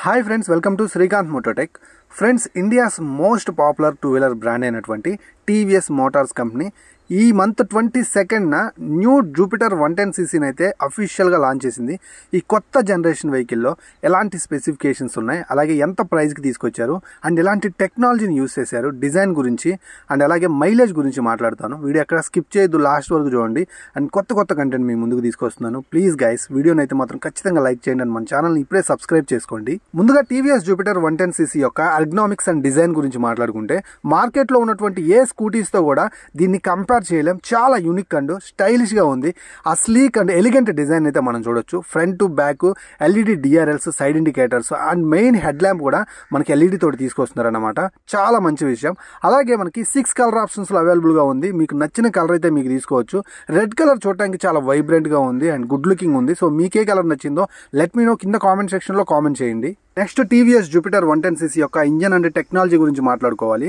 Hi friends, welcome to Srikanth Mototech. Friends, India's most popular two-wheeler brand అయినటువంటి TVS Motors Company ఈ month 22nd new Jupiter 110cc అయితే official గా launch చేసింది. ఈ కొత్త generation vehicle లో ఎలాంటి స్పెసిఫికేషన్స్ ఉన్నాయి, అలాగే ఎంత ప్రైస్ కి తీసుకొచ్చారు అండ్ ఎలాంటి టెక్నాలజీని యూస్ చేశారు, డిజైన్ గురించి అండ్ అలాగే మైలేజ్ గురించి మాట్లాడతాను. వీడియో ఎక్కడ స్కిప్ చేయొద్దు, లాస్ట్ వరకు చూడండి. అండ్ కొత్త కంటెంట్ మీ ముందుకు తీసుకొస్తున్నాను. ప్లీజ్ గైస్, వీడియోని అయితే మాత్రం ఖచ్చితంగా లైక్ చేయండి అండ్ మన ఛానల్ ని ఇప్పుడే సబ్స్క్రైబ్ చేసుకోండి. ముందుగా టీవీఎస్ జూపిటర్ 110cc యొక్క ఎర్గనామిక్స్ అండ్ డిజైన్ గురించి మాట్లాడుకుంటే, మార్కెట్ లో ఉన్నటువంటి ఏ స్కూటీస్ తో కూడా దీన్ని కంపేర్ చేయలేం. చాలా యూనిక్ అండ్ స్టైలిష్ గా ఉంది. ఆ స్లీక్ అండ్ ఎలిగెంట్ డిజైన్ అయితే మనం చూడొచ్చు. Front to back LED DRLs, side indicators and main head lamp కూడా మనకి ఎల్ఈడి తోటి తీసుకొస్తున్నారు అన్నమాట. చాలా మంచి విషయం. అలాగే మనకి 6 కలర్ ఆప్షన్స్ లో అవైలబుల్ గా ఉంది. మీకు నచ్చిన కలర్ అయితే మీకు తీసుకోవచ్చు. రెడ్ కలర్ చూడడానికి చాలా వైబ్రెంట్ గా ఉంది అండ్ గుడ్ లుకింగ్ ఉంది. సో మీకే కలర్ నచ్చిందో లెట్ మీ నో కింద కామెంట్ సెక్షన్ లో కామెంట్ చేయండి. నెక్స్ట్ టీవీఎస్ జూపిటర్ 110cc యొక్క ఇంజన్ అండ్ టెక్నాలజీ గురించి మాట్లాడుకోవాలి.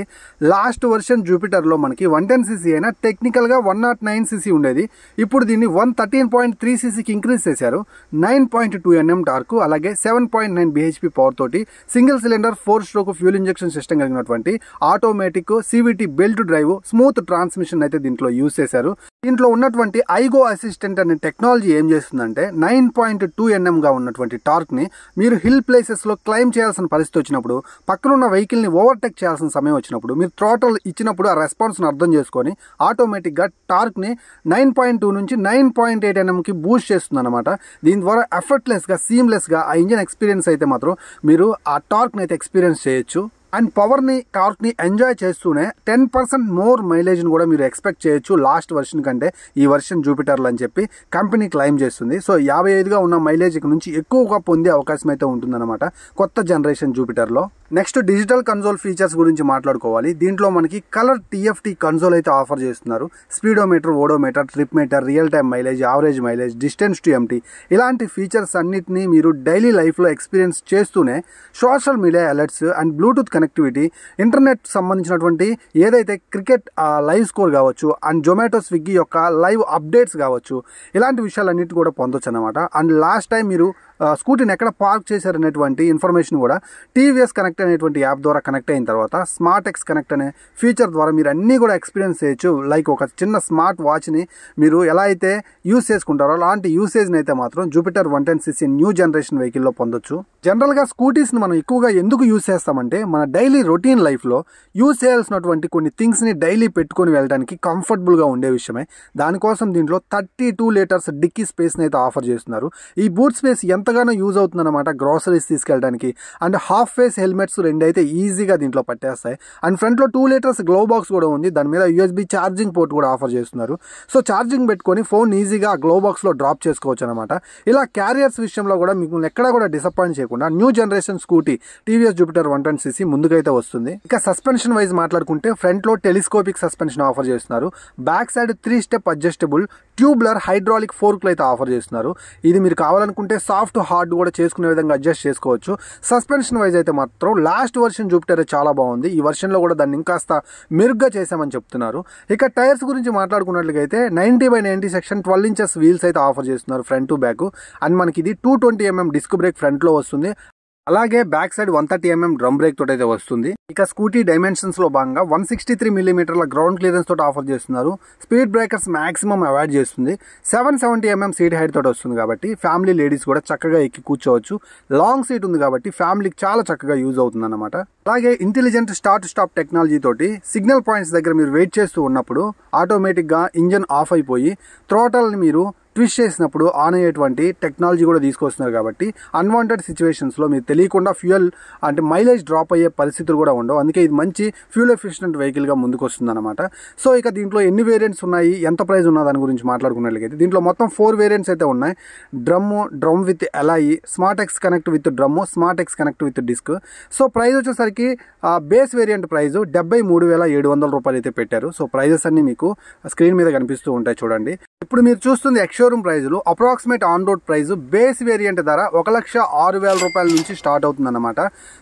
లాస్ట్ వర్షన్ జూపిటర్ లో మనకి 110cc అయినా టెక్నికల్ గా 109cc ఉండేది. ఇప్పుడు దీన్ని 113.3cc కి ఇంక్రీజ్ చేశారు. 9.2 Nm టార్క్, అలాగే 7.9 bhp పవర్ తోటి సింగిల్ సిలిండర్ 4-స్ట్రోక్ ఫ్యూల్ ఇంజెక్షన్ సిస్టమ్ కలిగినటువంటి automatic CVT belt drive smooth transmission అయితే దీంట్లో యూజ్ చేశారు. దీంట్లో ఉన్నటువంటి ఐగో అసిస్టెంట్ అనే టెక్నాలజీ ఏం చేస్తుందంటే 9.2 Nm గా ఉన్నటువంటి టార్క్ ని మీరు హిల్ ప్లేసెస్ లో క్లైమ్ చేయాల్సిన పరిస్థితి వచ్చినప్పుడు, పక్కనున్న వెహికల్ ని ఓవర్టేక్ చేయాల్సిన సమయం వచ్చినప్పుడు మీరు థ్రాటల్ ఇచ్చినప్పుడు ఆ రెస్పాన్స్ ని అర్థం చేసుకొని ఆటోమేటిక్ గా టార్క్ ని 9.2 నుంచి 9.8 Nm కి బూస్ట్ చేస్తుంది అనమాట. దీని ద్వారా ఎఫర్ట్లెస్ గా, సీమ్లెస్ గా ఆ ఇంజన్ ఎక్స్పీరియన్స్ అయితే మాత్రం మీరు ఆ టార్క్ ని అయితే ఎక్స్పీరియన్స్ చేయొచ్చు. అండ్ పవర్ ని, టార్క్ ని ఎంజాయ్ చేస్తూనే 10% మోర్ మైలేజ్ ని కూడా మీరు ఎక్స్పెక్ట్ చేయొచ్చు లాస్ట్ వర్షన్ కంటే ఈ వర్షన్ జూపిటర్లో అని చెప్పి కంపెనీ క్లైమ్ చేస్తుంది. సో 55గా ఉన్న మైలేజ్ నుంచి ఎక్కువగా పొందే అవకాశం అయితే ఉంటుందన్నమాట కొత్త జనరేషన్ జూపిటర్ లో. నెక్స్ట్ డిజిటల్ కన్సోల్ ఫీచర్స్ గురించి మాట్లాడుకోవాలి. దీంట్లో మనకి కలర్ TFT కన్సోల్ అయితే ఆఫర్ చేస్తున్నారు. Speedometer, odometer, trip meter, real time mileage, average mileage, distance to empty ఇలాంటి ఫీచర్స్ అన్నిటినీ మీరు డైలీ లైఫ్ లో ఎక్స్పీరియన్స్ చేస్తూనే social media alerts and Bluetooth connectivity, internet సంబంధించినటువంటి ఏదైతే క్రికెట్ లైవ్ స్కోర్ కావచ్చు అండ్ జొమాటో, స్విగ్గీ యొక్క లైవ్ అప్డేట్స్ కావచ్చు, ఇలాంటి విషయాలన్నిటి కూడా పొందొచ్చు అనమాట. అండ్ లాస్ట్ టైం మీరు స్కూటీని ఎక్కడ పార్క్ చేశారనేటువంటి ఇన్ఫర్మేషన్ కూడా టీవీఎస్ కనెక్ట్ అనేటువంటి యాప్ ద్వారా కనెక్ట్ అయిన తర్వాత స్మార్ట్ ఎక్స్ కనెక్ట్ అనే ఫీచర్ ద్వారా మీరు అన్నీ కూడా ఎక్స్పీరియన్స్ చేయొచ్చు. లైక్ ఒక చిన్న స్మార్ట్ వాచ్ని మీరు ఎలా అయితే యూజ్ చేసుకుంటారో అలాంటి యూసేజ్ని అయితే మాత్రం జూపిటర్ 110cc న్యూ జనరేషన్ వెహికల్లో పొందొచ్చు. జనరల్గా స్కూటీస్ని మనం ఎక్కువగా ఎందుకు యూజ్ చేస్తామంటే, మన డైలీ రొటీన్ లైఫ్లో యూజ్ చేయాల్సినటువంటి కొన్ని థింగ్స్ని డైలీ పెట్టుకొని వెళ్ళడానికి కంఫర్టబుల్గా ఉండే విషయమే. దానికోసం దీంట్లో 32 లీటర్స్ డిక్కీ స్పేస్ని అయితే ఆఫర్ చేస్తున్నారు. ఈ బూట్ స్పేస్ ఎంతగానో యూజ్ అవుతుందన్నమాట గ్రాసరీస్ తీసుకెళ్ళడానికి. అండ్ హాఫ్ ఫేస్ హెల్మెట్స్ 2 అయితే ఈజీగా దీంట్లో పట్టేస్తాయి. అండ్ ఫ్రంట్ లో 2 లీటర్స్ గ్లో బాక్స్ కూడా ఉంది. దాని మీద USB ఛార్జింగ్ పోర్ట్ కూడా ఆఫర్ చేస్తున్నారు. సో ఛార్జింగ్ పెట్టుకొని ఫోన్ ఈజీగా గ్లో బాక్స్ లో డ్రాప్ చేసుకోవచ్చు అనమాట. ఇలా క్యారియర్స్ విషయంలో కూడా మీకు ఎక్కడా కూడా డిసప్పాయింట్ చేయకుండా new generation scooty TVS Jupiter 110cc ముందుకైతే వస్తుంది. ఇక సస్పెన్షన్ వైజ్ మాట్లాడుకుంటే, ఫ్రంట్ లో టెలిస్కోపిక్ సస్పెన్షన్ ఆఫర్ చేస్తున్నారు. Back side 3 step adjustable tubular hydraulic ఫోర్క్లు అయితే ఆఫర్ చేస్తున్నారు. ఇది మీరు కావాలనుకుంటే సాఫ్ట్, హార్డ్ కూడా చేసుకునే విధంగా అడ్జస్ట్ చేసుకోవచ్చు. సస్పెన్షన్ వైజ్ అయితే మాత్రం లాస్ట్ వర్షన్ జూపిటర్ చాలా బాగుంది. ఈ వర్షన్ లో కూడా దాన్ని ఇంకాస్త మెరుగ్గా చేశామని చెప్తున్నారు. ఇక టైర్స్ గురించి మాట్లాడుకున్నట్లయితే 90/90 సెక్షన్ 12 ఇంచెస్ వీల్స్ అయితే ఆఫర్ చేస్తున్నారు ఫ్రంట్ టు బ్యాక్. అండ్ మనకి ఇది 220 mm డిస్క్ బ్రేక్ ఫ్రంట్ లో వస్తుంది. అలాగే back side 130 mm drum break తోటి అయితే వస్తుంది. ఇక స్కూటీ డైమెన్షన్స్ లో భాగంగా 163 mm గ్రౌండ్ క్లియరెన్స్ తోటి ఆఫర్ చేస్తున్నారు. స్పీడ్ బ్రేకర్స్ మాక్సిమం అవాయిడ్ చేస్తుంది. 770 mm సీట్ హైట్ తోటి వస్తుంది కాబట్టి ఫ్యామిలీ లేడీస్ కూడా చక్కగా ఎక్కి కూర్చోవచ్చు. లాంగ్ సీట్ ఉంది కాబట్టి ఫ్యామిలీకి చాలా చక్కగా యూజ్ అవుతుంది అన్నమాట. అలాగే ఇంటెలిజెంట్ స్టార్ట్ స్టాప్ టెక్నాలజీ తోటి సిగ్నల్ పాయింట్స్ దగ్గర మీరు వెయిట్ చేస్తూ ఉన్నప్పుడు ఆటోమేటిక్ గా ఇంజన్ ఆఫ్ అయిపోయి థ్రోటల్ ని మీరు ట్విస్ట్ చేసినప్పుడు ఆన్ అయ్యేటువంటి టెక్నాలజీ కూడా తీసుకొస్తున్నారు కాబట్టి అన్వాంటెడ్ సిచ్యువేషన్స్ లో మీరు తెలియకుండా ఫ్యూయల్ అంటే మైలేజ్ డ్రాప్ అయ్యే పరిస్థితులు కూడా ఉండవు. అందుకే ఇది మంచి ఫ్యూల్ ఎఫిషియెంట్ వెహికల్ గా ముందుకు వస్తుంది అనమాట. సో ఇక దీంట్లో ఎన్ని వేరియంట్స్ ఉన్నాయి, ఎంత ప్రైస్ ఉన్న దాని గురించి మాట్లాడుకున్నట్లయితే దీంట్లో మొత్తం 4 వేరియంట్స్ అయితే ఉన్నాయి. Drum with alloy, smart X connect with drum, smart X connect with disc. So price వచ్చేసరికి బేస్ వేరియంట్ ప్రైస్ 73,700 రూపాయలు అయితే పెట్టారు. సో ప్రైజెస్ అన్ని మీకు స్క్రీన్ మీద కనిపిస్తూ ఉంటాయి చూడండి. ఇప్పుడు మీరు చూస్తుంది ఎక్స్ షోరూమ్ ప్రైజులు approximate on road price base variant ధర 1,06,000 రూపాయల నుంచి స్టార్ట్ అవుతుందన్నమాట.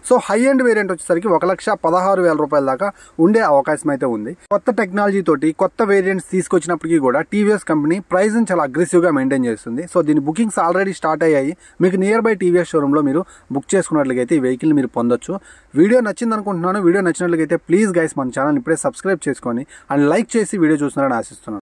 సో హై ఎండ్ వేరియంట్ వచ్చేసరికి 1,16,000 రూపాయల దాకా ఉండే అవకాశం అయితే ఉంది. కొత్త టెక్నాలజీ తోటి కొత్త వేరియంట్స్ తీసుకొచ్చినప్పటికీ కూడా టీవీఎస్ కంపెనీ ప్రైస్ ని చాలా అగ్రెసివ్ గా మెయింటైన్ చేస్తుంది. సో దీని బుకింగ్స్ ఆల్రెడీ స్టార్ట్ అయ్యాయి. మీకు నియర్ బై టీవీఎస్ షోరూమ్ లో మీరు బుక్ చేసుకున్నట్లయితే ఈ వెహికల్ మీరు పొందొచ్చు. వీడియో నచ్చింది అనుకుంటున్నాను. వీడియో నచ్చినట్లయితే ప్లీజ్ గైస్ మన ఛానల్ ఇప్పుడే సబ్స్క్రైబ్ చేసుకొని అండ్ లైక్ చేసి వీడియో చూస్తున్నారని ఆశిస్తున్నాను.